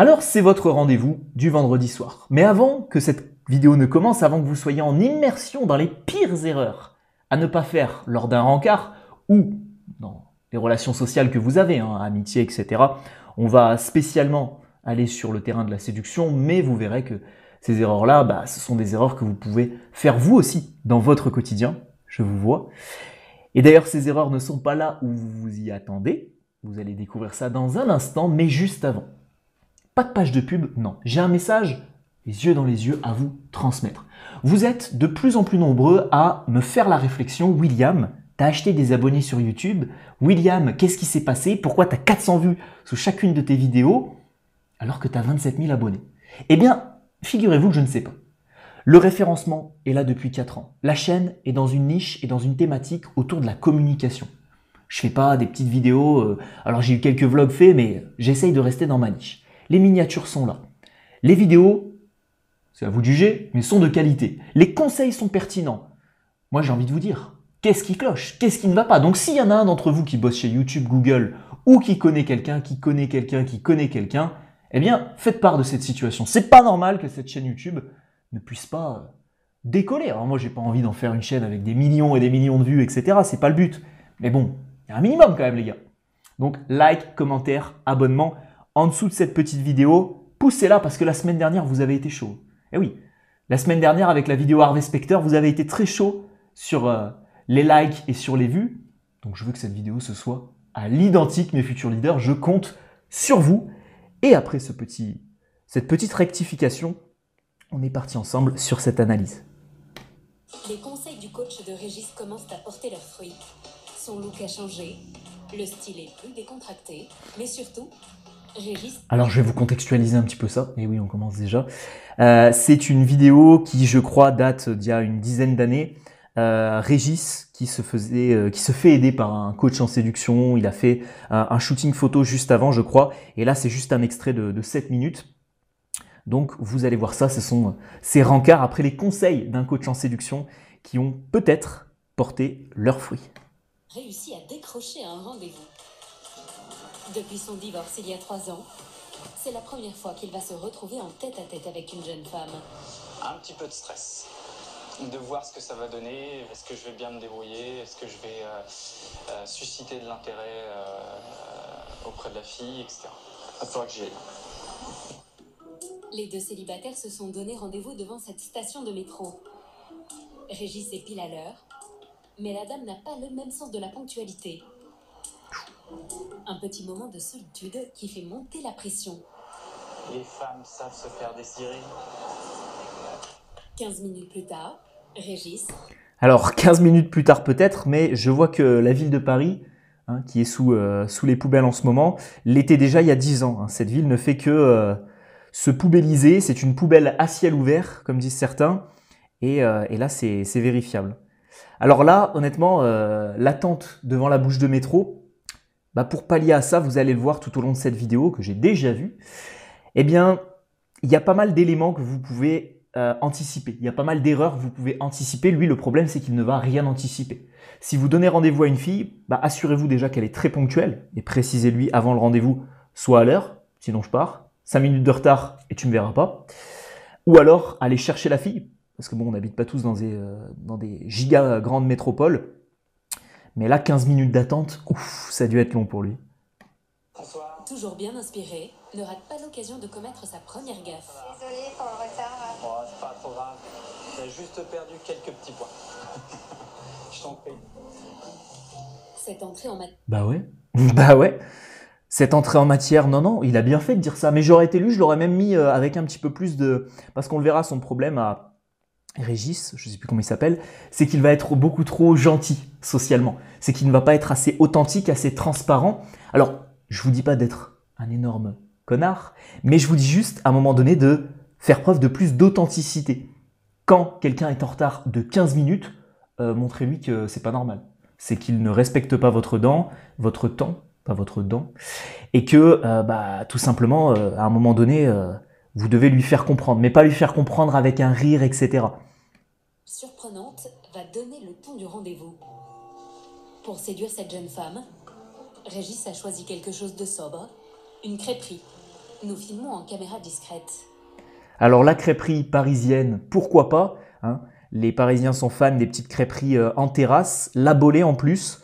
Alors c'est votre rendez-vous du vendredi soir. Mais avant que cette vidéo ne commence, avant que vous soyez en immersion dans les pires erreurs à ne pas faire lors d'un rencard ou dans les relations sociales que vous avez, amitié, etc., on va spécialement aller sur le terrain de la séduction, mais vous verrez que ces erreurs-là, ce sont des erreurs que vous pouvez faire vous aussi dans votre quotidien, je vous vois. Et d'ailleurs, ces erreurs ne sont pas là où vous vous y attendez, vous allez découvrir ça dans un instant, mais juste avant. Pas de page de pub, non. J'ai un message, les yeux dans les yeux, à vous transmettre. Vous êtes de plus en plus nombreux à me faire la réflexion, William, t'as acheté des abonnés sur YouTube. William, qu'est-ce qui s'est passé? Pourquoi t'as 400 vues sous chacune de tes vidéos alors que t'as 27 000 abonnés? Eh bien, figurez-vous que je ne sais pas. Le référencement est là depuis 4 ans. La chaîne est dans une niche et dans une thématique autour de la communication. Je fais pas des petites vidéos, alors j'ai eu quelques vlogs faits, mais j'essaye de rester dans ma niche. Les miniatures sont là. Les vidéos, c'est à vous de juger, mais sont de qualité. Les conseils sont pertinents. Moi, j'ai envie de vous dire, qu'est-ce qui cloche? Qu'est-ce qui ne va pas? Donc, s'il y en a un d'entre vous qui bosse chez YouTube, Google, ou qui connaît quelqu'un, qui connaît quelqu'un, qui connaît quelqu'un, eh bien, faites part de cette situation. C'est pas normal que cette chaîne YouTube ne puisse pas décoller. Alors moi, j'ai pas envie d'en faire une chaîne avec des millions et des millions de vues, etc. C'est pas le but. Mais bon, il y a un minimum quand même, les gars. Donc, like, commentaire, abonnement. En dessous de cette petite vidéo, poussez-la parce que la semaine dernière, vous avez été chaud. Eh oui, la semaine dernière, avec la vidéo Harvey Specter, vous avez été très chaud sur les likes et sur les vues. Donc, je veux que cette vidéo se soit à l'identique, mes futurs leaders. Je compte sur vous. Et après cette petite rectification, on est parti ensemble sur cette analyse. Les conseils du coach de Régis commencent à porter leurs fruits. Son look a changé, le style est plus décontracté, mais surtout, Régis... Alors je vais vous contextualiser un petit peu ça. Et oui, on commence déjà. C'est une vidéo qui, je crois, date d'il y a une dizaine d'années. Régis qui se fait aider par un coach en séduction. Il a fait un shooting photo juste avant, je crois. Et là, c'est juste un extrait de 7 minutes. Donc, vous allez voir ça. Ce sont ces rencarts après les conseils d'un coach en séduction qui ont peut-être porté leurs fruits. Réussi à décrocher un rendez-vous. Depuis son divorce il y a 3 ans, c'est la première fois qu'il va se retrouver en tête-à-tête avec une jeune femme. Un petit peu de stress. De voir ce que ça va donner, est-ce que je vais bien me débrouiller, est-ce que je vais susciter de l'intérêt auprès de la fille, etc. Il va falloir que j'y aille. Les deux célibataires se sont donné rendez-vous devant cette station de métro. Régis est pile à l'heure, mais la dame n'a pas le même sens de la ponctualité. Un petit moment de solitude qui fait monter la pression. Les femmes savent se faire désirer. 15 minutes plus tard, Régis... Alors, 15 minutes plus tard peut-être, mais je vois que la ville de Paris, qui est sous les poubelles en ce moment, l'était déjà il y a 10 ans. Cette ville ne fait que se poubelliser. C'est une poubelle à ciel ouvert, comme disent certains. Et là, c'est vérifiable. Alors là, honnêtement, l'attente devant la bouche de métro, pour pallier à ça, vous allez le voir tout au long de cette vidéo que j'ai déjà vue, eh bien, il y a pas mal d'éléments que vous pouvez anticiper. Il y a pas mal d'erreurs que vous pouvez anticiper. Lui, le problème, c'est qu'il ne va rien anticiper. Si vous donnez rendez-vous à une fille, assurez-vous déjà qu'elle est très ponctuelle et précisez-lui avant le rendez-vous, soit à l'heure, sinon je pars, 5 minutes de retard et tu ne me verras pas. Ou alors, allez chercher la fille, parce que bon, on n'habite pas tous dans des giga grandes métropoles. Mais là, 15 minutes d'attente, ouf, ça a dû être long pour lui. Bonsoir. Toujours bien inspiré, ne rate pas l'occasion de commettre sa première gaffe. Désolée pour le retard. Oh, c'est pas trop grave. J'ai juste perdu quelques petits points. Je t'en prie. Cette entrée en matière... Bah ouais. Cette entrée en matière, non, il a bien fait de dire ça. Mais j'aurais été lui, je l'aurais même mis avec un petit peu plus de... Parce qu'on le verra, son problème à Régis, je ne sais plus comment il s'appelle, c'est qu'il va être beaucoup trop gentil socialement. C'est qu'il ne va pas être assez authentique, assez transparent. Alors, je vous dis pas d'être un énorme connard, mais je vous dis juste, à un moment donné, de faire preuve de plus d'authenticité. Quand quelqu'un est en retard de 15 minutes, montrez-lui que c'est pas normal. C'est qu'il ne respecte pas votre temps, et que, tout simplement, à un moment donné, vous devez lui faire comprendre, mais pas lui faire comprendre avec un rire, etc. surprenante va donner le ton du rendez-vous. Pour séduire cette jeune femme, Régis a choisi quelque chose de sobre, une crêperie. Nous filmons en caméra discrète. Alors la crêperie parisienne, pourquoi pas, hein. Les Parisiens sont fans des petites crêperies en terrasse, la Bolée en plus.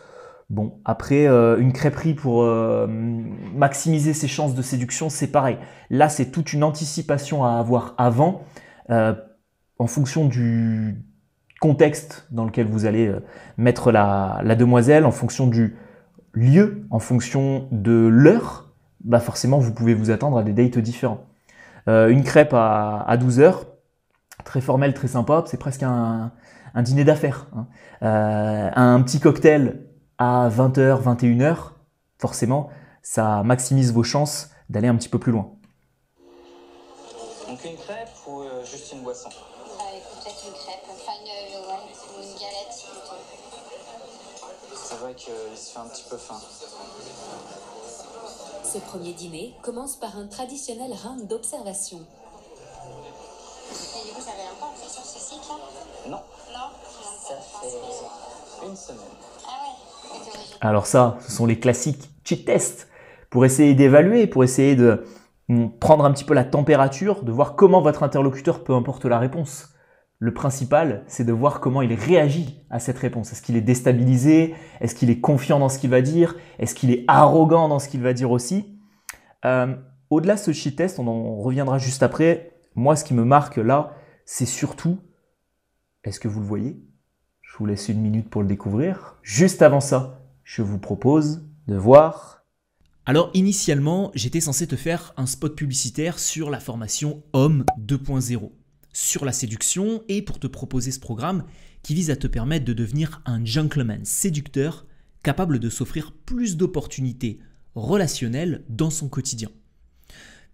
Bon, après, une crêperie pour maximiser ses chances de séduction, c'est pareil. Là, c'est toute une anticipation à avoir avant, en fonction du contexte dans lequel vous allez mettre la demoiselle, en fonction du lieu, en fonction de l'heure. Bah forcément, vous pouvez vous attendre à des dates différents. Une crêpe à 12 heures, très formelle, très sympa, c'est presque un dîner d'affaires, hein. Un petit cocktail à 20h, 21h, forcément, ça maximise vos chances d'aller un petit peu plus loin. Donc une crêpe ou juste une boisson? Écoute, peut-être une crêpe, enfin une galette plutôt. C'est vrai qu'il se fait un petit peu faim. Ce premier dîner commence par un traditionnel round d'observation. Et du coup, ça fait longtemps que c'est sur ce site là? Non, Non. ça fait une semaine. Ah ouais. Ok, ouais. Alors ça, ce sont les classiques cheat tests pour essayer d'évaluer, pour essayer de prendre un petit peu la température, de voir comment votre interlocuteur, peu importe la réponse. Le principal, c'est de voir comment il réagit à cette réponse. Est-ce qu'il est déstabilisé? Est-ce qu'il est confiant dans ce qu'il va dire? Est-ce qu'il est arrogant dans ce qu'il va dire aussi? Au-delà de ce cheat test, on en reviendra juste après. Moi, ce qui me marque là, c'est surtout, est-ce que vous le voyez? Je vous laisse une minute pour le découvrir. Juste avant ça, je vous propose de voir. Alors initialement, j'étais censé te faire un spot publicitaire sur la formation Homme 2.0, sur la séduction et pour te proposer ce programme qui vise à te permettre de devenir un gentleman séducteur capable de s'offrir plus d'opportunités relationnelles dans son quotidien.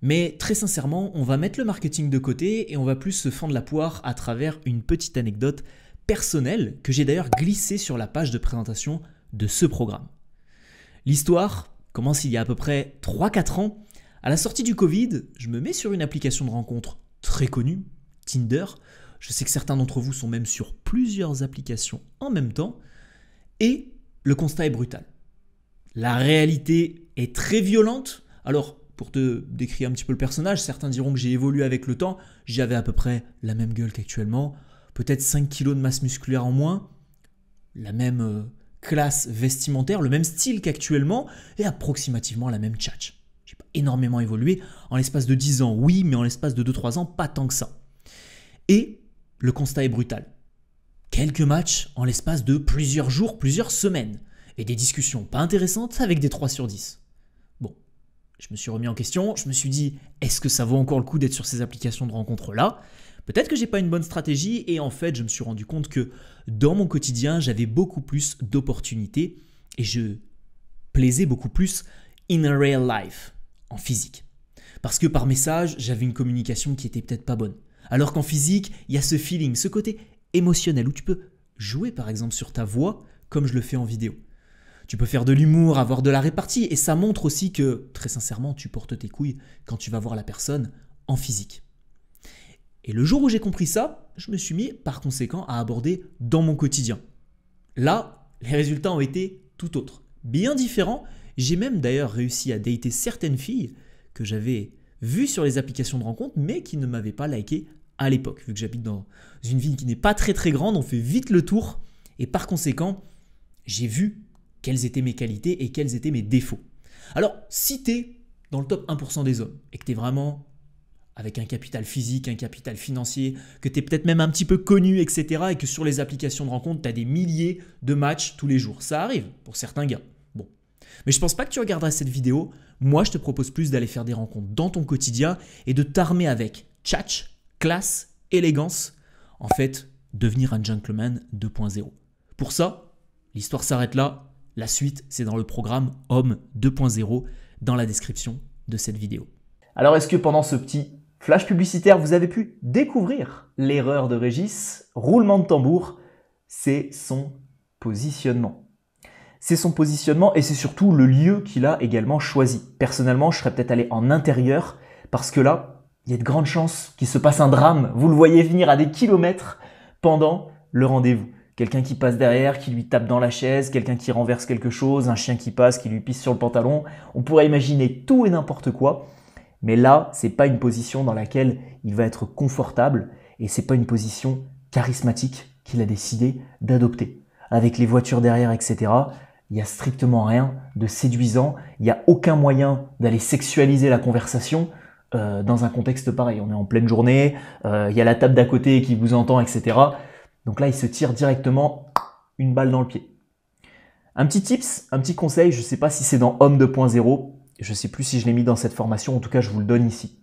Mais très sincèrement, on va mettre le marketing de côté et on va plus se fendre la poire à travers une petite anecdote personnelle que j'ai d'ailleurs glissée sur la page de présentation de ce programme. L'histoire commence il y a à peu près 3-4 ans. À la sortie du Covid, je me mets sur une application de rencontre très connue, Tinder. Je sais que certains d'entre vous sont même sur plusieurs applications en même temps. Et le constat est brutal. La réalité est très violente. Alors, pour te décrire un petit peu le personnage, certains diront que j'ai évolué avec le temps. J'avais à peu près la même gueule qu'actuellement. Peut-être 5 kilos de masse musculaire en moins. La même classe vestimentaire, le même style qu'actuellement et approximativement la même tchatch. J'ai pas énormément évolué en l'espace de 10 ans, oui, mais en l'espace de 2-3 ans, pas tant que ça. Et le constat est brutal. Quelques matchs en l'espace de plusieurs jours, plusieurs semaines et des discussions pas intéressantes avec des 3 sur 10. Bon, je me suis remis en question, je me suis dit, est-ce que ça vaut encore le coup d'être sur ces applications de rencontres-là ? Peut-être que j'ai pas une bonne stratégie et en fait, je me suis rendu compte que dans mon quotidien, j'avais beaucoup plus d'opportunités et je plaisais beaucoup plus in real life, en physique. Parce que par message, j'avais une communication qui était peut-être pas bonne. Alors qu'en physique, il y a ce feeling, ce côté émotionnel où tu peux jouer par exemple sur ta voix comme je le fais en vidéo. Tu peux faire de l'humour, avoir de la répartie et ça montre aussi que, très sincèrement, tu portes tes couilles quand tu vas voir la personne en physique. Et le jour où j'ai compris ça, je me suis mis par conséquent à aborder dans mon quotidien. Là, les résultats ont été tout autres, bien différents. J'ai même d'ailleurs réussi à dater certaines filles que j'avais vues sur les applications de rencontre, mais qui ne m'avaient pas liké à l'époque. Vu que j'habite dans une ville qui n'est pas très très grande, on fait vite le tour. Et par conséquent, j'ai vu quelles étaient mes qualités et quels étaient mes défauts. Alors, si tu es dans le top 1% des hommes et que tu es vraiment avec un capital physique, un capital financier, que tu es peut-être même un petit peu connu, etc. et que sur les applications de rencontre, tu as des milliers de matchs tous les jours. Ça arrive pour certains gars. Bon. Mais je pense pas que tu regarderas cette vidéo. Moi, je te propose plus d'aller faire des rencontres dans ton quotidien et de t'armer avec tchatch, classe, élégance. En fait, devenir un gentleman 2.0. Pour ça, l'histoire s'arrête là. La suite, c'est dans le programme Homme 2.0 dans la description de cette vidéo. Alors, est-ce que pendant ce petit flash publicitaire, vous avez pu découvrir l'erreur de Régis? Roulement de tambour, c'est son positionnement. C'est son positionnement et c'est surtout le lieu qu'il a également choisi. Personnellement, je serais peut-être allé en intérieur parce que là, il y a de grandes chances qu'il se passe un drame. Vous le voyez venir à des kilomètres pendant le rendez-vous. Quelqu'un qui passe derrière, qui lui tape dans la chaise, quelqu'un qui renverse quelque chose, un chien qui passe, qui lui pisse sur le pantalon. On pourrait imaginer tout et n'importe quoi. Mais là, c'est pas une position dans laquelle il va être confortable et c'est pas une position charismatique qu'il a décidé d'adopter. Avec les voitures derrière, etc., il n'y a strictement rien de séduisant. Il n'y a aucun moyen d'aller sexualiser la conversation dans un contexte pareil. On est en pleine journée, il y a la table d'à côté qui vous entend, etc. Donc là, il se tire directement une balle dans le pied. Un petit tips, un petit conseil, je ne sais pas si c'est dans Homme 2.0, je ne sais plus si je l'ai mis dans cette formation, en tout cas je vous le donne ici.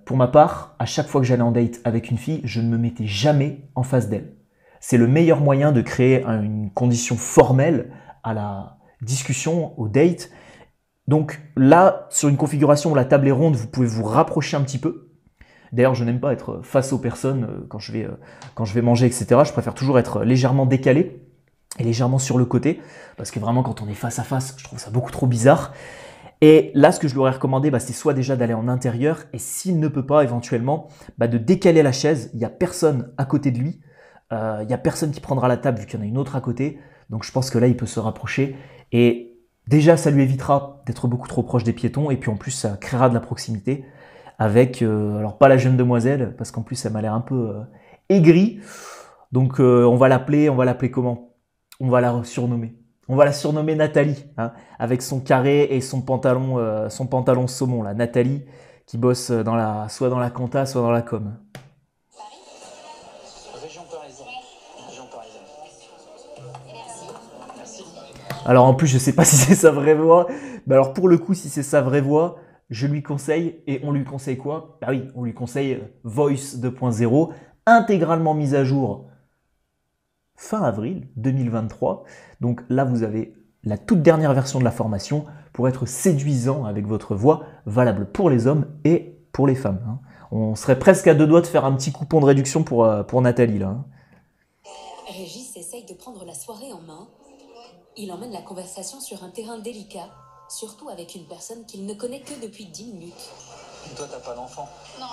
Pour ma part, à chaque fois que j'allais en date avec une fille, je ne me mettais jamais en face d'elle. C'est le meilleur moyen de créer une condition formelle à la discussion, au date. Donc là, sur une configuration où la table est ronde, vous pouvez vous rapprocher un petit peu. D'ailleurs, je n'aime pas être face aux personnes quand je vais manger, etc. Je préfère toujours être légèrement décalé et légèrement sur le côté, parce que vraiment, quand on est face à face, je trouve ça beaucoup trop bizarre. Et là, ce que je lui aurais recommandé, c'est soit déjà d'aller en intérieur, et s'il ne peut pas, éventuellement, de décaler la chaise. Il n'y a personne à côté de lui. Il n'y a personne qui prendra la table, vu qu'il y en a une autre à côté. Donc, je pense que là, il peut se rapprocher. Et déjà, ça lui évitera d'être beaucoup trop proche des piétons. Et puis, en plus, ça créera de la proximité avec, alors pas la jeune demoiselle, parce qu'en plus, elle m'a l'air un peu aigrie. Donc, on va l'appeler comment? On va la surnommer. On va la surnommer Nathalie, hein, avec son carré et son pantalon saumon, là. Nathalie, qui bosse soit dans la compta, soit dans la com. Région parisienne. Région parisienne. Merci. Alors en plus, je sais pas si c'est sa vraie voix. Mais alors pour le coup, si c'est sa vraie voix, je lui conseille, et on lui conseille quoi? Bah oui, on lui conseille Voice 2.0, intégralement mise à jour fin avril 2023. Donc là, vous avez la toute dernière version de la formation pour être séduisant avec votre voix, valable pour les hommes et pour les femmes, hein. On serait presque à deux doigts de faire un petit coupon de réduction pour Nathalie, là, hein. Régis essaye de prendre la soirée en main. Il emmène la conversation sur un terrain délicat, surtout avec une personne qu'il ne connaît que depuis 10 minutes. Toi, t'as pas d'enfant? Non.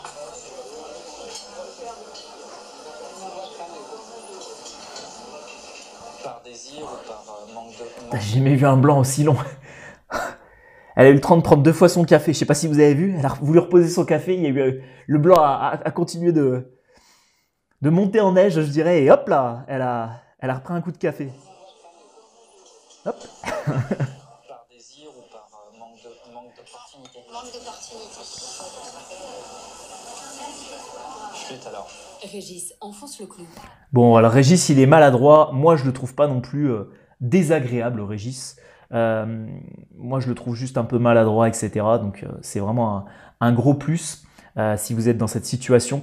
Par désir ou par manque de... J'ai jamais vu un blanc aussi long. Elle a eu le temps de prendre 2 fois son café. Je sais pas si vous avez vu. Elle a voulu reposer son café. Il y a eu le blanc a continué de monter en neige, je dirais. Et hop là, elle a repris un coup de café. Hop. Par désir ou par manque d'opportunité? Manque d'opportunité. Chut alors. Régis enfonce le clou. Bon, alors Régis, il est maladroit. Moi, je le trouve pas non plus désagréable, Régis. Moi, je le trouve juste un peu maladroit, etc. Donc, c'est vraiment un gros plus si vous êtes dans cette situation.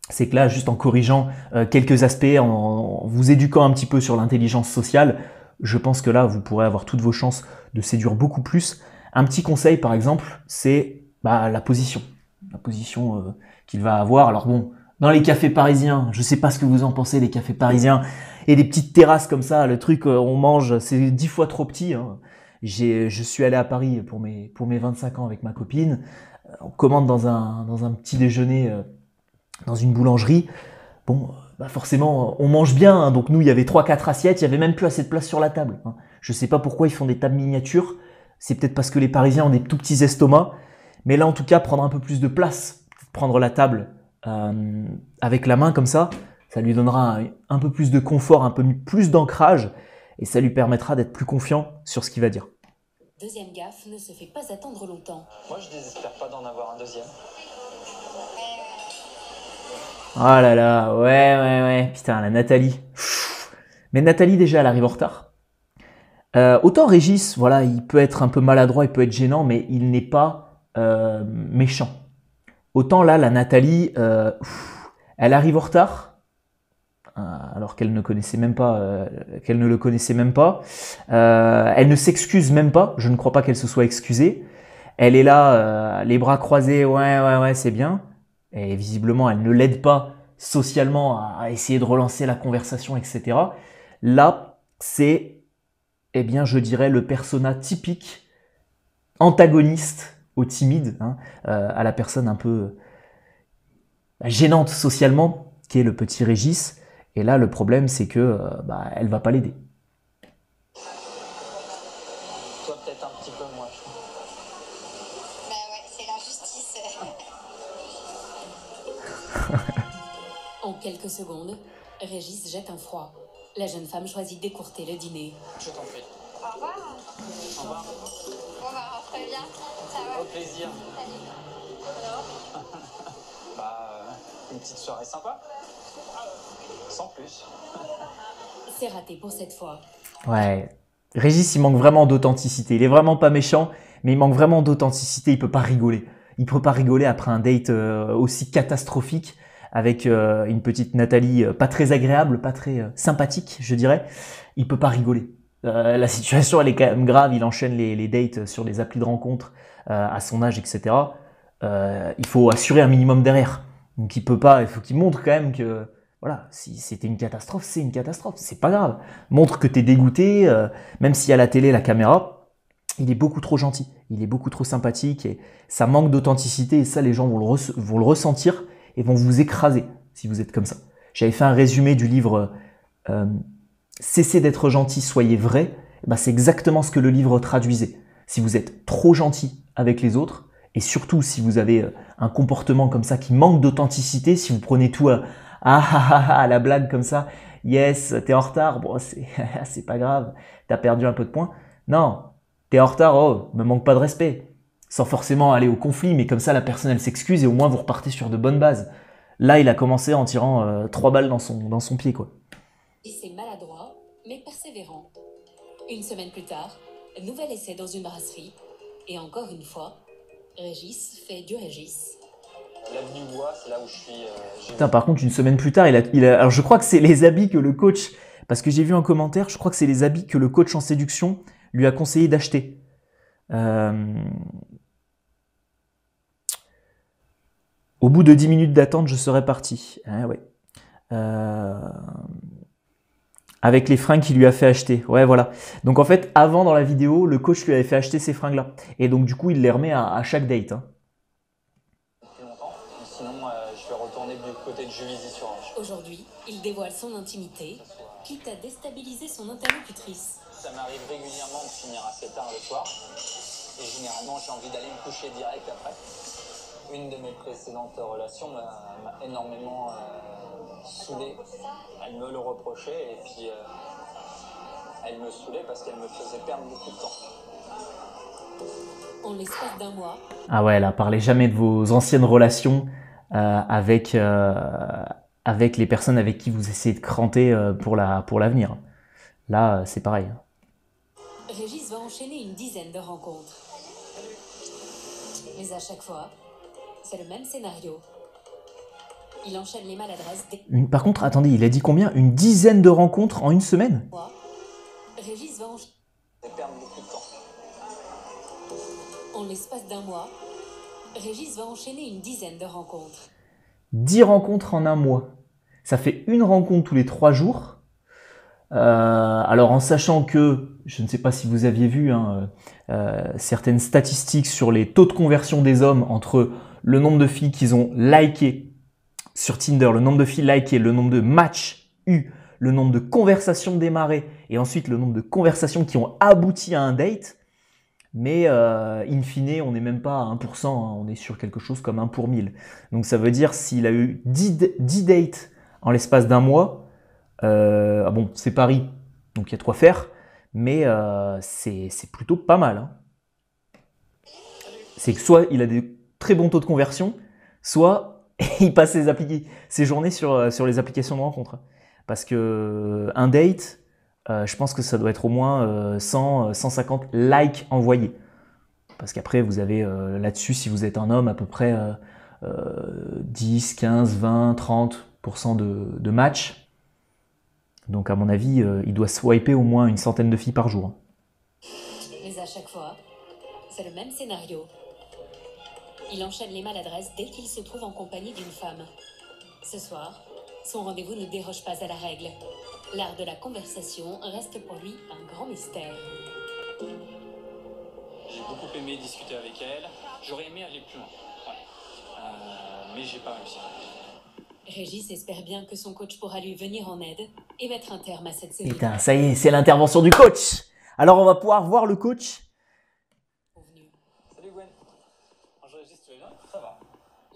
C'est que là, juste en corrigeant quelques aspects, en vous éduquant un petit peu sur l'intelligence sociale, je pense que là, vous pourrez avoir toutes vos chances de séduire beaucoup plus. Un petit conseil, par exemple, c'est la position. La position qu'il va avoir. Alors bon, dans les cafés parisiens, je sais pas ce que vous en pensez, les cafés parisiens, et des petites terrasses comme ça, le truc on mange, c'est 10 fois trop petit, hein. Je suis allé à Paris pour mes 25 ans avec ma copine. On commande dans un petit déjeuner dans une boulangerie. Bon, forcément, on mange bien, hein. Donc nous, il y avait 3-4 assiettes, il y avait même plus assez de place sur la table, hein. Je sais pas pourquoi ils font des tables miniatures. C'est peut-être parce que les Parisiens ont des tout petits estomacs. Mais là, en tout cas, prendre un peu plus de place, prendre la table avec la main comme ça lui donnera un peu plus de confort, un peu plus d'ancrage, et ça lui permettra d'être plus confiant sur ce qu'il va dire. Deuxième gaffe ne se fait pas attendre longtemps. Moi, je désespère pas d'en avoir un deuxième. Oh là là, ouais. Putain, la Nathalie. Mais Nathalie, déjà, elle arrive en retard. Autant Régis, voilà, il peut être un peu maladroit, il peut être gênant, mais il n'est pas méchant. Autant là, la Nathalie, elle arrive en retard, alors qu'elle ne connaissait même pas, qu'elle ne le connaissait même pas. Elle ne s'excuse même pas. Je ne crois pas qu'elle se soit excusée. Elle est là, les bras croisés. Ouais, c'est bien. Et visiblement, elle ne l'aide pas socialement à essayer de relancer la conversation, etc. Là, c'est, je dirais, le persona typique antagoniste au timide, hein, à la personne un peu gênante socialement, qui est le petit Régis. Et là, le problème, c'est que elle va pas l'aider. Toi, peut-être un petit peu moins, je trouve. Bah ouais, c'est l'injustice. quelques secondes, Régis jette un froid. La jeune femme choisit d'écourter le dîner. Je t'en prie. Au revoir. Au revoir. Bon, bah, on se prévient. Ça va. Au plaisir. Salut. Alors, Une petite soirée sympa. Sans plus. C'est raté pour cette fois. Ouais. Régis, il manque vraiment d'authenticité. Il est vraiment pas méchant, mais il manque vraiment d'authenticité. Il peut pas rigoler. Il peut pas rigoler après un date aussi catastrophique avec une petite Nathalie pas très agréable, pas très sympathique, je dirais. Il peut pas rigoler. La situation, elle est quand même grave. Il enchaîne les dates sur des applis de rencontres à son âge, etc. Il faut assurer un minimum derrière. Donc il peut pas. Il faut qu'il montre quand même que voilà, si c'était une catastrophe, c'est une catastrophe. C'est pas grave. Montre que t'es dégoûté, même si à la télé, la caméra, il est beaucoup trop gentil. Il est beaucoup trop sympathique et ça manque d'authenticité. Et ça, les gens vont le ressentir et vont vous écraser si vous êtes comme ça. J'avais fait un résumé du livre Cessez d'être gentil, soyez vrai. Ben, c'est exactement ce que le livre traduisait. Si vous êtes trop gentil avec les autres, et surtout si vous avez un comportement comme ça qui manque d'authenticité, si vous prenez tout à la blague comme ça, yes, t'es en retard, bon, c'est pas grave, t'as perdu un peu de points. Non, t'es en retard, oh, me manque pas de respect. Sans forcément aller au conflit, mais comme ça la personne elle s'excuse et au moins vous repartez sur de bonnes bases. Là, il a commencé en tirant 3 balles dans son pied, quoi. Et c'est maladroit, mais persévérant. Une semaine plus tard, nouvel essai dans une brasserie. Et encore une fois, Régis fait du Régis. L'avenue Bois, c'est là où je suis. Putain, par contre, une semaine plus tard, alors je crois que c'est les habits que le coach, parce que j'ai vu un commentaire, je crois que c'est les habits que le coach en séduction lui a conseillé d'acheter. Au bout de 10 minutes d'attente, je serais parti. Ah ouais. Avec les fringues qu'il lui a fait acheter. Ouais, voilà. Donc en fait, avant dans la vidéo, le coach lui avait fait acheter ces fringues-là. Et donc du coup, il les remet à chaque date. Hein. Depuis longtemps. Sinon, je vais retourner du côté de Juvisy-sur-Orge. Aujourd'hui, il dévoile son intimité, quitte à déstabiliser son interlocutrice. Ça m'arrive régulièrement de finir assez tard le soir. Et généralement, j'ai envie d'aller me coucher direct après. Une de mes précédentes relations m'a énormément saoulé. Elle me le reprochait et puis elle me saoulait parce qu'elle me faisait perdre beaucoup de temps. En l'espace d'un mois, Ah ouais, là, parlez jamais de vos anciennes relations avec les personnes avec qui vous essayez de cranter pour l'avenir. Là, c'est pareil. Régis va enchaîner une dizaine de rencontres. Mais à chaque fois, c'est le même scénario. Il enchaîne les maladresses dès Par contre, attendez, il a dit combien? Une dizaine de rencontres en une semaine? mois. Régis va enchaîner. Perdre beaucoup de temps. En l'espace d'un mois, Régis va enchaîner une dizaine de rencontres. 10 rencontres en un mois. Ça fait une rencontre tous les 3 jours. Alors en sachant que, je ne sais pas si vous aviez vu certaines statistiques sur les taux de conversion des hommes entre le nombre de filles qu'ils ont liké sur Tinder, le nombre de filles likées, le nombre de matchs eus, le nombre de conversations démarrées et ensuite le nombre de conversations qui ont abouti à un date. Mais in fine, on n'est même pas à 1%, hein, on est sur quelque chose comme 1 pour 1000. Donc ça veut dire s'il a eu 10 dates en l'espace d'un mois, bon, c'est Paris, donc il y a de quoi faire, mais c'est plutôt pas mal. Hein. C'est que soit il a des très bons taux de conversion, soit il passe ses journées sur les applications de rencontre. Parce que un date, je pense que ça doit être au moins 100, 150 likes envoyés. Parce qu'après, vous avez là-dessus, si vous êtes un homme, à peu près 10, 15, 20, 30% de matchs. Donc à mon avis, il doit swiper au moins une centaine de filles par jour. Mais à chaque fois, c'est le même scénario. Il enchaîne les maladresses dès qu'il se trouve en compagnie d'une femme. Ce soir, son rendez-vous ne déroge pas à la règle. L'art de la conversation reste pour lui un grand mystère. J'ai beaucoup aimé discuter avec elle. J'aurais aimé aller plus loin. Ouais. Mais j'ai pas réussi. Régis espère bien que son coach pourra lui venir en aide et mettre un terme à cette série. Putain, ça y est, c'est l'intervention du coach. Alors on va pouvoir voir le coach. Salut Gwen. Bonjour Régis, tu vas bien? Ça va.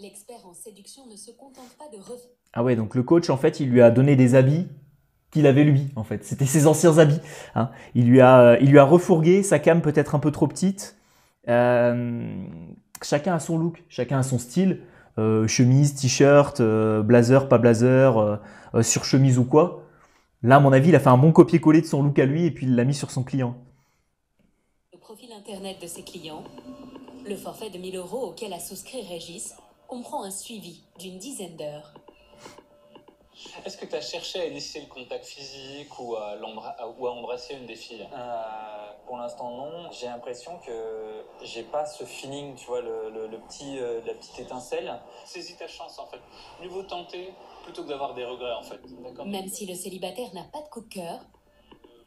L'expert en séduction ne se contente pas de refaire. Ah ouais, donc le coach, en fait, il lui a donné des habits qu'il avait lui, en fait. C'était ses anciens habits. Hein. Il lui a refourgué sa cam peut-être un peu trop petite. Chacun a son look, chacun a son style. Chemise, t-shirt, blazer, pas blazer, surchemise ou quoi. Là, à mon avis, il a fait un bon copier-coller de son look à lui et puis il l'a mis sur son client. Le profil internet de ses clients, le forfait de 1 000 € auquel a souscrit Régis comprend un suivi d'une dizaine d'heures. Est-ce que tu as cherché à initier le contact physique ou à embrasser une des filles? Pour l'instant non, j'ai l'impression que j'ai pas ce feeling, tu vois, la petite étincelle. Saisis ta chance en fait. Mieux vaut tenter plutôt que d'avoir des regrets en fait. D'accord? Même si le célibataire n'a pas de coup de cœur,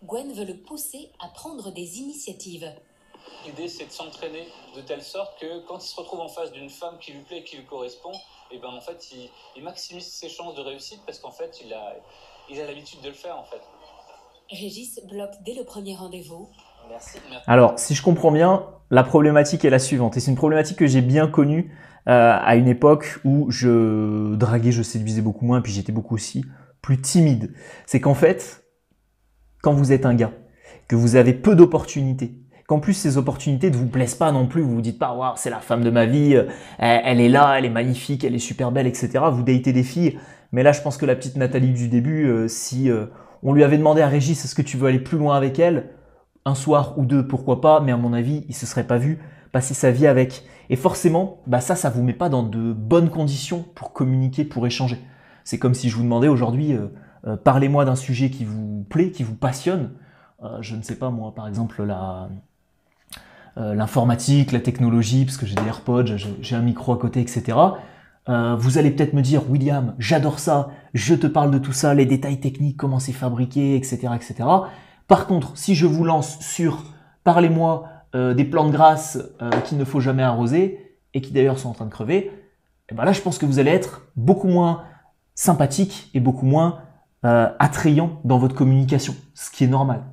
Gwen veut le pousser à prendre des initiatives. L'idée c'est de s'entraîner de telle sorte que quand il se retrouve en face d'une femme qui lui plaît et qui lui correspond, et ben en fait il maximise ses chances de réussite parce qu'en fait il a l'habitude de le faire en fait. Régis bloque dès le premier rendez-vous. Merci. Alors, si je comprends bien, la problématique est la suivante. Et c'est une problématique que j'ai bien connue à une époque où je draguais, je séduisais beaucoup moins, puis j'étais beaucoup aussi plus timide. C'est qu'en fait, quand vous êtes un gars, que vous avez peu d'opportunités, qu'en plus ces opportunités ne vous plaisent pas non plus, vous vous dites pas waouh, c'est la femme de ma vie, elle est là, elle est magnifique, elle est super belle, etc. Vous datez des filles, mais là je pense que la petite Nathalie du début, si on lui avait demandé à Régis est-ce que tu veux aller plus loin avec elle, un soir ou deux, pourquoi pas, mais à mon avis, il se serait pas vu passer sa vie avec. Et forcément, bah ça vous met pas dans de bonnes conditions pour communiquer, pour échanger. C'est comme si je vous demandais aujourd'hui, parlez-moi d'un sujet qui vous plaît, qui vous passionne. Je ne sais pas moi, par exemple l'informatique, la technologie, parce que j'ai des AirPods, j'ai un micro à côté, etc. Vous allez peut-être me dire, William, j'adore ça, je te parle de tout ça, les détails techniques, comment c'est fabriqué, etc., etc. Par contre, si je vous lance sur « parlez-moi des plantes grasses qu'il ne faut jamais arroser et qui d'ailleurs sont en train de crever », et ben là, je pense que vous allez être beaucoup moins sympathique et beaucoup moins attrayant dans votre communication, ce qui est normal.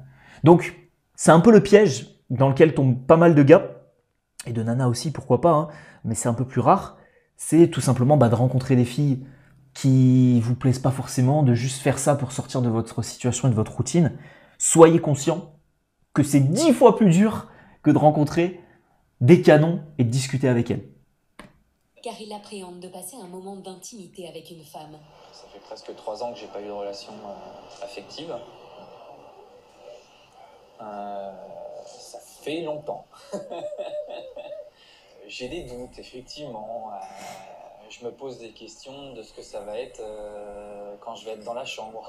Donc, c'est un peu le piège dans lequel tombent pas mal de gars, et de nanas aussi, pourquoi pas, hein, mais c'est un peu plus rare. C'est tout simplement de rencontrer des filles qui vous plaisent pas forcément, de juste faire ça pour sortir de votre situation et de votre routine. Soyez conscient que c'est 10 fois plus dur que de rencontrer des canons et de discuter avec elles. Car il appréhende de passer un moment d'intimité avec une femme. Ça fait presque 3 ans que j'ai pas eu de relation affective. Ça fait longtemps. J'ai des doutes, effectivement. Je me pose des questions de ce que ça va être quand je vais être dans la chambre.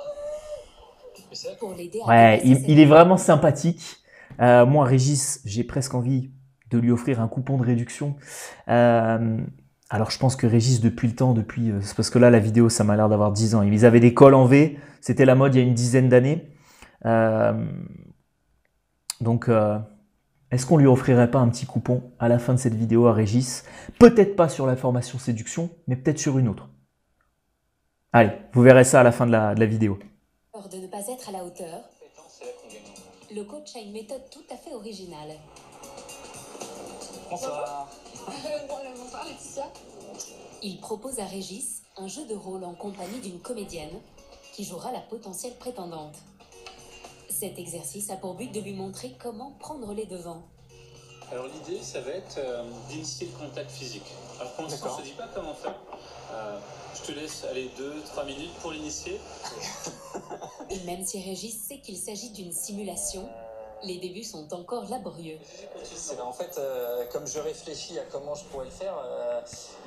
Pour l'aider à Ouais, dépasser cette il est vraiment sympathique. Moi, Régis, j'ai presque envie de lui offrir un coupon de réduction. Alors, je pense que Régis, depuis le temps, c'est parce que là, la vidéo, ça m'a l'air d'avoir 10 ans. Ils avaient des cols en V. C'était la mode il y a une dizaine d'années. Donc, est-ce qu'on lui offrirait pas un petit coupon à la fin de cette vidéo à Régis? Peut-être pas sur la formation séduction, mais peut-être sur une autre. Allez, vous verrez ça à la fin de la vidéo. peur de ne pas être à la hauteur, le coach a une méthode tout à fait originale. Bonsoir. Bonsoir Laetitia. Il propose à Régis un jeu de rôle en compagnie d'une comédienne qui jouera la potentielle prétendante. Cet exercice a pour but de lui montrer comment prendre les devants. Alors l'idée ça va être d'initier le contact physique. Alors pour l'instant je te dis pas comment faire. Je te laisse aller 2-3 minutes pour l'initier. Et même si Régis sait qu'il s'agit d'une simulation, les débuts sont encore laborieux. C'est en fait, comme je réfléchis à comment je pourrais le faire,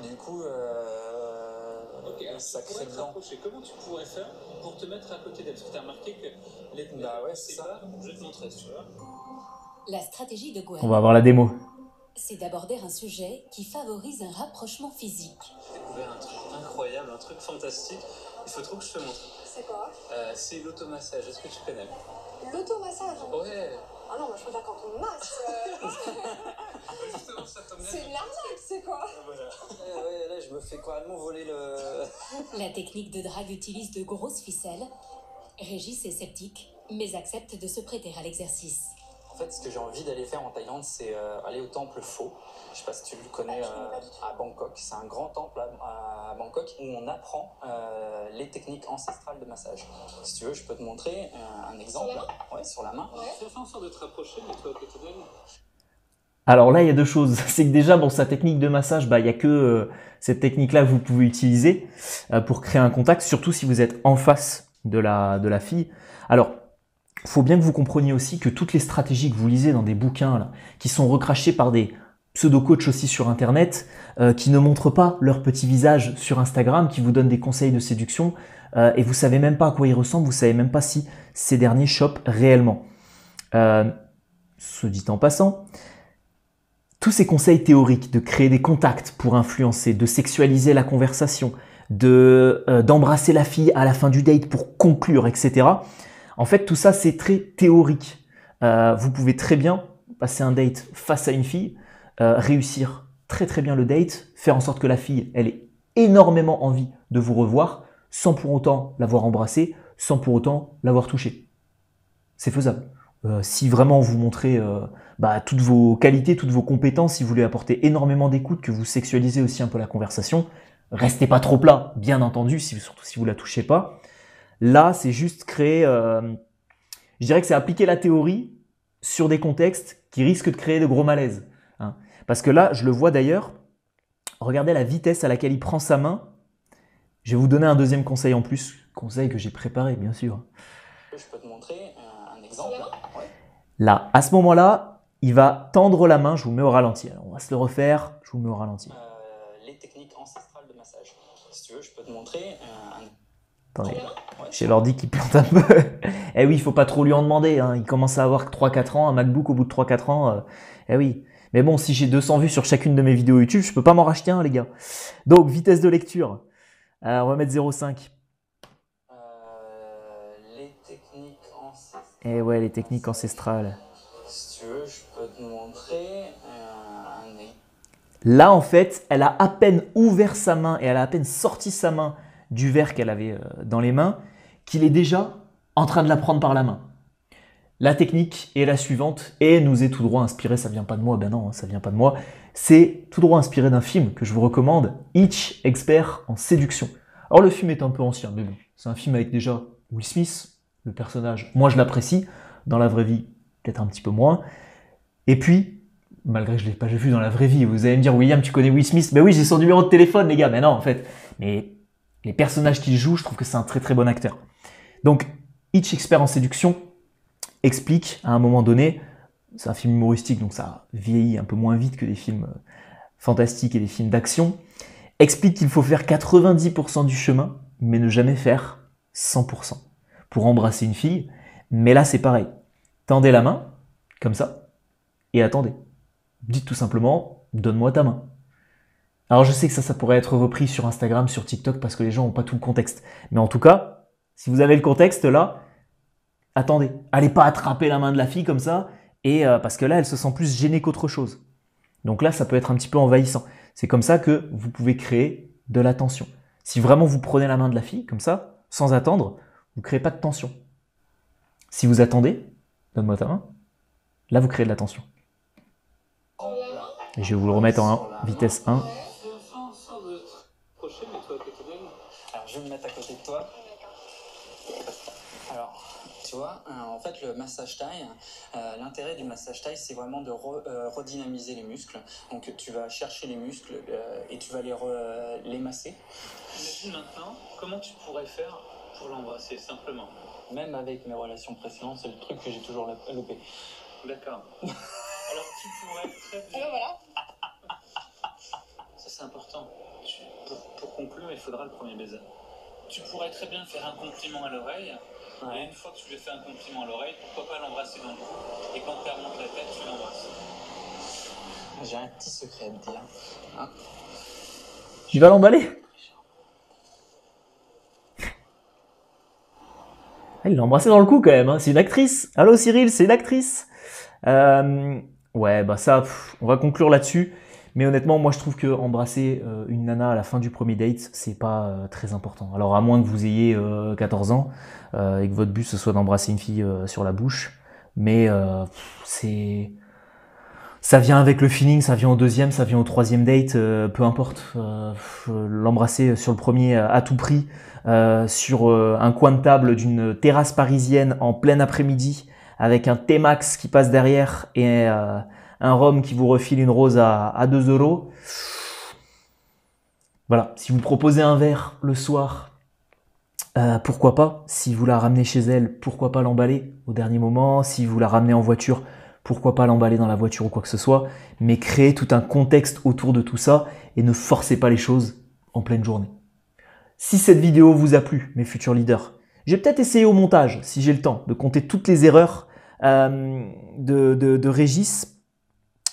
du coup, ça crée dedans. Comment tu pourrais faire pour te mettre à côté d'elle? Parce que tu as remarqué que les c'est ça. Je vais te montrer, tu vois. La stratégie de On Gwen, va avoir la démo. c'est d'aborder un sujet qui favorise un rapprochement physique. J'ai découvert un truc incroyable, un truc fantastique. Il faut trop que je te montre. C'est quoi? C'est l'automassage. Est-ce que tu connais? L'automassage. Ouais. Ah non, moi je préfère quand on masse. Justement, ça tombe bien. C'est une arnaque, c'est quoi? Voilà. Ouais, là, je me fais carrément voler le. La technique de drague utilise de grosses ficelles. Régis est sceptique, mais accepte de se prêter à l'exercice. En fait, ce que j'ai envie d'aller faire en Thaïlande, c'est aller au temple Pho. Je sais pas si tu le connais, à Bangkok. C'est un grand temple à Bangkok où on apprend les techniques ancestrales de massage. Si tu veux, je peux te montrer un exemple. Sur la main? Ouais, sur la main. Ouais. Fais en sorte de te rapprocher, mets-toi à côté d'elle. Alors là, il y a deux choses. C'est que déjà, bon, sa technique de massage, bah, il y a que cette technique-là que vous pouvez utiliser pour créer un contact, surtout si vous êtes en face de la fille. Alors, il faut bien que vous compreniez aussi que toutes les stratégies que vous lisez dans des bouquins, là, qui sont recrachés par des pseudo-coachs aussi sur Internet, qui ne montrent pas leur petit visage sur Instagram, qui vous donnent des conseils de séduction, et vous savez même pas à quoi ils ressemblent, vous savez même pas si ces derniers chopent réellement. Ce dit en passant, tous ces conseils théoriques de créer des contacts pour influencer, de sexualiser la conversation, d'embrasser la fille à la fin du date pour conclure, etc. En fait, tout ça, c'est très théorique. Vous pouvez très bien passer un date face à une fille, réussir très très bien le date, faire en sorte que la fille, elle ait énormément envie de vous revoir, sans pour autant l'avoir embrassée, sans pour autant l'avoir touchée. C'est faisable. Si vraiment vous montrez toutes vos qualités, toutes vos compétences, si vous voulez apporter énormément d'écoute, que vous sexualisez aussi un peu la conversation, restez pas trop plat, bien entendu, surtout si vous la touchez pas. Là, c'est juste créer, je dirais que c'est appliquer la théorie sur des contextes qui risquent de créer de gros malaises. Hein. Parce que là, je le vois d'ailleurs, regardez la vitesse à laquelle il prend sa main. Je vais vous donner un deuxième conseil en plus, conseil que j'ai préparé, bien sûr. Je peux te montrer un exemple. Ouais. Là, à ce moment-là, il va tendre la main, je vous mets au ralenti. Alors, on va se le refaire, je vous mets au ralenti. Les techniques ancestrales de massage. Si tu veux, je peux te montrer un... Attendez, j'ai l'ordi qui plante un peu. Eh oui, il faut pas trop lui en demander. Hein. Il commence à avoir 3-4 ans, un MacBook au bout de 3-4 ans. Eh oui. Mais bon, si j'ai 200 vues sur chacune de mes vidéos YouTube, je peux pas m'en racheter un, les gars. Donc, vitesse de lecture. On va mettre 0,5. Les techniques ancestrales. Eh ouais, les techniques ancestrales. Si tu veux, je peux te montrer Là, en fait, elle a à peine ouvert sa main et elle a à peine sorti sa main du verre qu'elle avait dans les mains, qu'il est déjà en train de la prendre par la main. La technique est la suivante et nous est tout droit inspirée, ça vient pas de moi, ben non, ça vient pas de moi, c'est tout droit inspiré d'un film que je vous recommande, Hitch, expert en séduction. Alors le film est un peu ancien, mais bon, c'est un film avec déjà Will Smith, le personnage, moi je l'apprécie, dans la vraie vie, peut-être un petit peu moins, et puis, malgré que je ne l'ai pas vu dans la vraie vie, vous allez me dire, William, tu connais Will Smith? Ben oui, j'ai son numéro de téléphone, les gars, mais non, en fait, mais les personnages qu'il joue, je trouve que c'est un très très bon acteur. Donc, Hitch, expert en séduction, explique à un moment donné, c'est un film humoristique, donc ça vieillit un peu moins vite que des films fantastiques et des films d'action, explique qu'il faut faire 90% du chemin, mais ne jamais faire 100% pour embrasser une fille. Mais là, c'est pareil. Tendez la main, comme ça, et attendez. Dites tout simplement, donne-moi ta main. Alors je sais que ça pourrait être repris sur Instagram, sur TikTok, parce que les gens n'ont pas tout le contexte. Mais en tout cas, si vous avez le contexte là, attendez. Allez pas attraper la main de la fille comme ça, et parce que là, elle se sent plus gênée qu'autre chose. Donc là, ça peut être un petit peu envahissant. C'est comme ça que vous pouvez créer de la tension. Si vraiment vous prenez la main de la fille, comme ça, sans attendre, vous ne créez pas de tension. Si vous attendez, donne-moi ta main, là vous créez de la tension. Et je vais vous le remettre en vitesse 1. Alors je vais me mettre à côté de toi. Alors, tu vois, en fait le massage taille, l'intérêt du massage taille c'est vraiment de redynamiser les muscles. Donc tu vas chercher les muscles et tu vas les masser. Imagine maintenant comment tu pourrais faire pour l'embrasser simplement. Même avec mes relations précédentes, c'est le truc que j'ai toujours loupé. D'accord. Alors tu pourrais très Et bien... ben voilà. Ça c'est important. Pour conclure, il faudra le premier baiser. Tu pourrais très bien faire un compliment à l'oreille. Ouais. Et une fois que tu lui fais un compliment à l'oreille, pourquoi pas l'embrasser dans le cou. Et quand tu remontes la tête, tu l'embrasses. J'ai un petit secret à te dire. Hein? Tu vas l'emballer? Il l'a embrassé dans le cou quand même, hein. C'est une actrice. Allô Cyril, c'est une actrice. Ouais, bah ça, on va conclure là-dessus. Mais honnêtement, moi je trouve que embrasser une nana à la fin du premier date, c'est pas très important. Alors à moins que vous ayez 14 ans et que votre but ce soit d'embrasser une fille sur la bouche, Mais ça vient avec le feeling, ça vient au deuxième, ça vient au troisième date, peu importe. L'embrasser sur le premier à tout prix, sur un coin de table d'une terrasse parisienne en plein après-midi, avec un T-Max qui passe derrière et un rhum qui vous refile une rose à 2 €. Voilà, si vous proposez un verre le soir, pourquoi pas. Si vous la ramenez chez elle, pourquoi pas l'emballer au dernier moment. Si vous la ramenez en voiture, pourquoi pas l'emballer dans la voiture ou quoi que ce soit. Mais créez tout un contexte autour de tout ça et ne forcez pas les choses en pleine journée. Si cette vidéo vous a plu, mes futurs leaders, j'ai peut-être essayé au montage, si j'ai le temps, de compter toutes les erreurs de Régis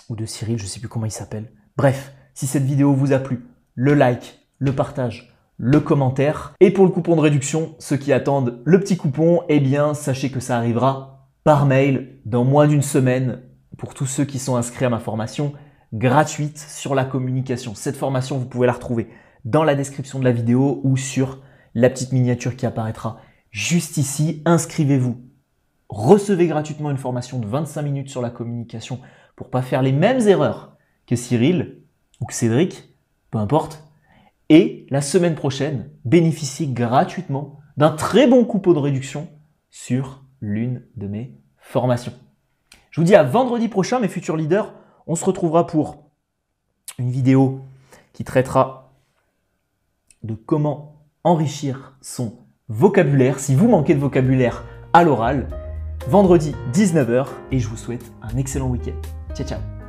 ou de Cyril, je ne sais plus comment il s'appelle. Bref, si cette vidéo vous a plu, le like, le partage, le commentaire. Et pour le coupon de réduction, ceux qui attendent le petit coupon, eh bien, sachez que ça arrivera par mail dans moins d'une semaine pour tous ceux qui sont inscrits à ma formation gratuite sur la communication. Cette formation, vous pouvez la retrouver dans la description de la vidéo ou sur la petite miniature qui apparaîtra juste ici. Inscrivez-vous. Recevez gratuitement une formation de 25 minutes sur la communication pour ne pas faire les mêmes erreurs que Cyril ou que Cédric, peu importe. Et la semaine prochaine, bénéficiez gratuitement d'un très bon coupon de réduction sur l'une de mes formations. Je vous dis à vendredi prochain, mes futurs leaders. On se retrouvera pour une vidéo qui traitera de comment enrichir son vocabulaire si vous manquez de vocabulaire à l'oral. Vendredi 19 h et je vous souhaite un excellent week-end. Ciao, ciao.